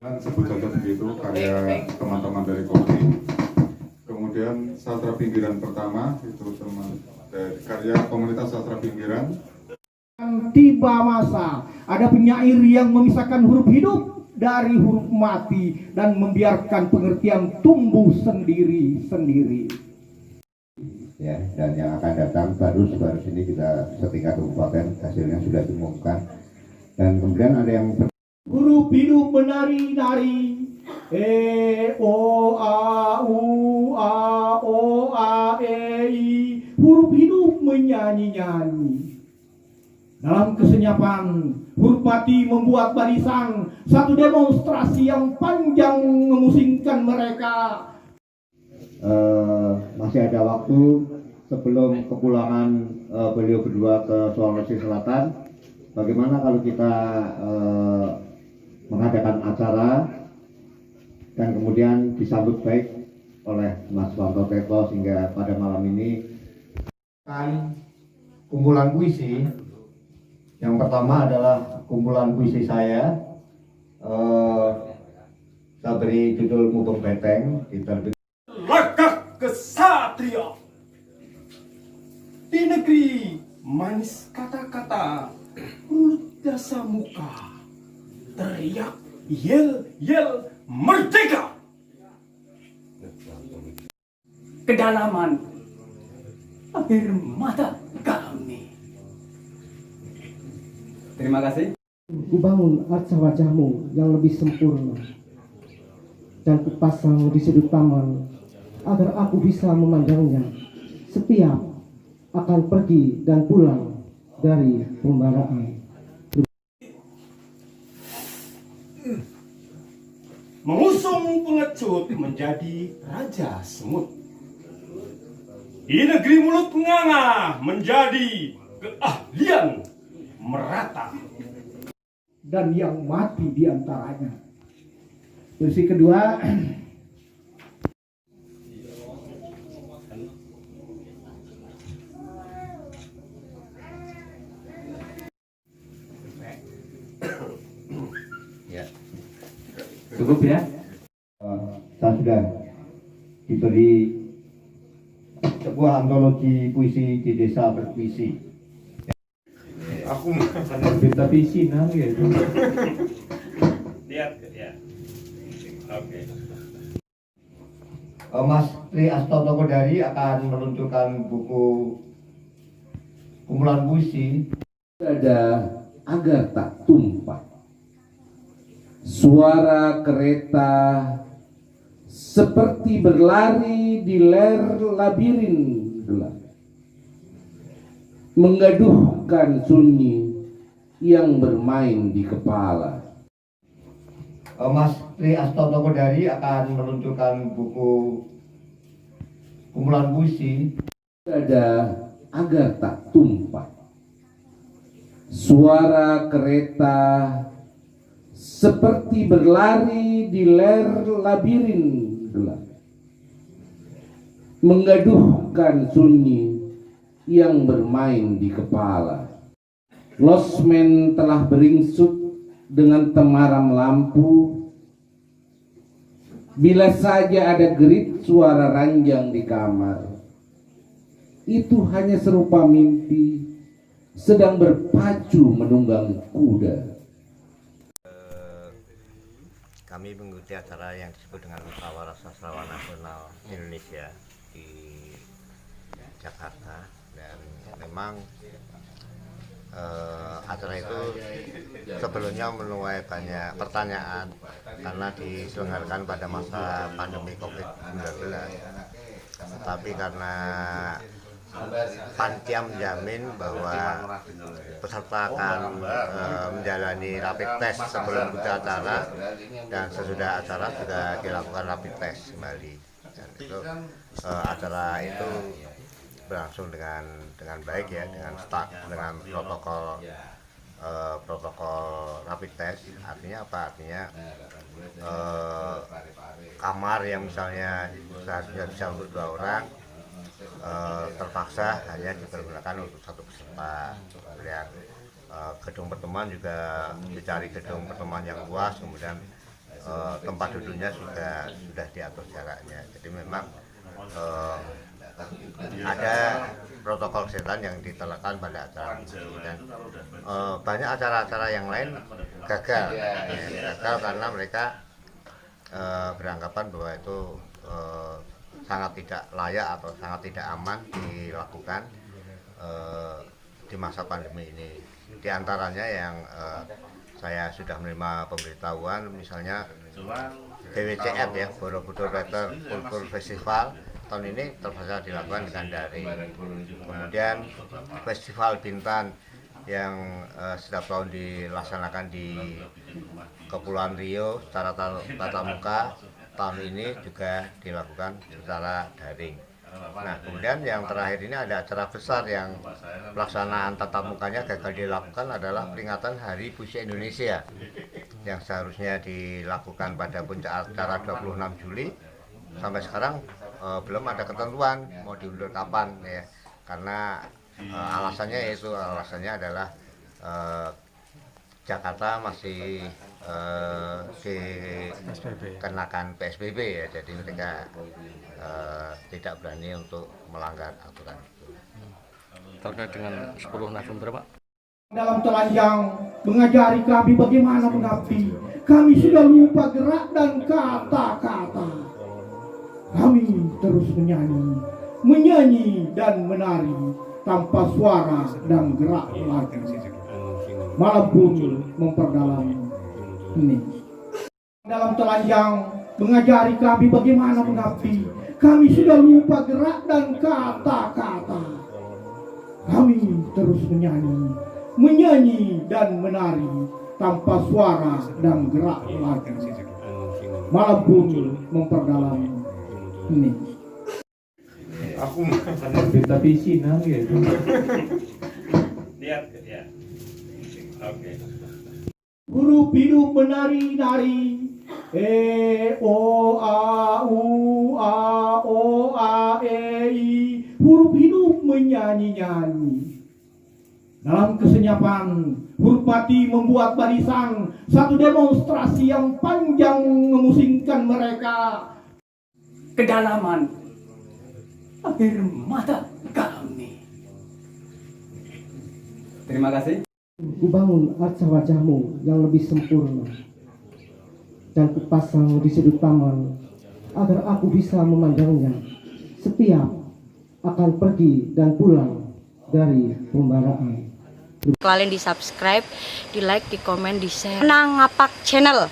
Sebut saja begitu, karya teman-teman dari Kopi. Kemudian sastra pinggiran pertama itu teman dari karya komunitas sastra pinggiran. Tiba masa ada penyair yang memisahkan huruf hidup dari huruf mati dan membiarkan pengertian tumbuh sendiri-sendiri. Ya, dan yang akan datang baru ini juga setingkat kabupaten hasilnya sudah diumumkan. Dan kemudian ada yang huruf hidup menari-nari, o a u a o a e i, huruf hidup menyanyi-nyanyi. Dalam kesenyapan, huruf mati membuat barisan, satu demonstrasi yang panjang memusingkan mereka. Masih ada waktu sebelum kepulangan beliau berdua ke Sulawesi Selatan. Bagaimana kalau kita mengadakan acara dan kemudian disambut baik oleh Mas Wanto Teko sehingga pada malam ini kumpulan puisi. Yang pertama adalah kumpulan puisi saya beri judul Mubeng Beteng, diterbitkan Lakak kesatria di negeri manis kata-kata, mulut dasa muka, teriak yel-yel merdeka. Kedalaman air mata kami. Terima kasih. Kubangun arca wajahmu yang lebih sempurna dan kupasang di sudut taman agar aku bisa memandangnya setiap akan pergi dan pulang dari pembaraan. Mengusung pengecut menjadi raja semut. Di negeri mulut nganga menjadi keahlian merata. Dan yang mati di antaranya. Puisi kedua, cukup ya. saya sudah diberi sebuah antologi puisi di desa berpuisi. Aku minta visi nang ya. Lihat ya. Oke. Mas Tri Astoto Kodari akan meluncurkan buku kumpulan puisi. Ada agar tak tumpah, suara kereta seperti berlari di ler labirin gelap, menggaduhkan sunyi yang bermain di kepala. Mas Tri Astoto Kodari akan meluncurkan buku kumpulan puisi. Ada agar tak tumpah, suara kereta seperti berlari di ler labirin gelap, menggaduhkan sunyi yang bermain di kepala. Losmen telah beringsut dengan temaram lampu. Bila saja ada gerit suara ranjang di kamar, itu hanya serupa mimpi sedang berpacu menunggang kuda. Kami mengikuti acara yang disebut dengan Musyawarah Sastrawan Nasional Indonesia di Jakarta, dan memang acara itu sebelumnya menuai banyak pertanyaan karena diselenggarakan pada masa pandemi COVID-19. Tetapi karena panitia menjamin bahwa peserta akan menjalani rapid test sebelum kita acara, dan sesudah acara juga dilakukan rapid test kembali, dan itu acara itu berlangsung dengan baik ya, dengan protokol rapid test. Artinya apa? Artinya kamar yang misalnya seharusnya bisa untuk 2 orang terpaksa hanya dipergunakan untuk 1 peserta. Kemudian gedung pertemuan juga dicari gedung pertemuan yang luas, kemudian tempat duduknya sudah diatur jaraknya. Jadi memang ada protokol kesehatan yang diterapkan pada acara ini, dan banyak acara-acara yang lain gagal karena mereka beranggapan bahwa itu sangat tidak layak atau sangat tidak aman dilakukan di masa pandemi ini. Di antaranya yang saya sudah menerima pemberitahuan, misalnya BWCF ya, Borobudur Theater Culture Festival tahun ini terpaksa dilakukan dengan daring. Kemudian Festival Bintan yang setiap tahun dilaksanakan di Kepulauan Riau secara tatap muka, tahun ini juga dilakukan secara daring. Nah, kemudian yang terakhir ini ada acara besar yang pelaksanaan tatap mukanya gagal dilakukan, adalah peringatan Hari Puisi Indonesia yang seharusnya dilakukan pada puncak acara 26 Juli. Sampai sekarang belum ada ketentuan mau diundur kapan ya, karena alasannya adalah Jakarta masih dikenakan PSBB ya, jadi mereka tidak berani untuk melanggar aturan itu. Terkait dengan 10 November, Pak? Dalam telanjang mengajari kami bagaimana mengabdi, kami sudah lupa gerak dan kata-kata. Kami terus menyanyi dan menari tanpa suara dan gerak lagi. Malam pun memperdalam ini. Dalam telanjang mengajari kami bagaimana mengabdi, kami sudah lupa gerak dan kata-kata. Kami terus menyanyi dan menari tanpa suara dan gerak lagi. Malam pun memperdalam ini. Aku Kita visi gitu. lihat ya. Oke. Huruf hidup menari-nari, O A U A O A E I. Huruf hidup menyanyi-nyanyi. Dalam kesenyapan, huruf mati membuat barisan, satu demonstrasi yang panjang memusingkan mereka. Kedalaman air mata kami. Terima kasih. Kubangun arca wajahmu yang lebih sempurna, dan kupasang di sudut taman agar aku bisa memandangnya setiap akan pergi dan pulang dari pembaraan. Kalian di subscribe, di like, di komen, di share. Ngapak channel.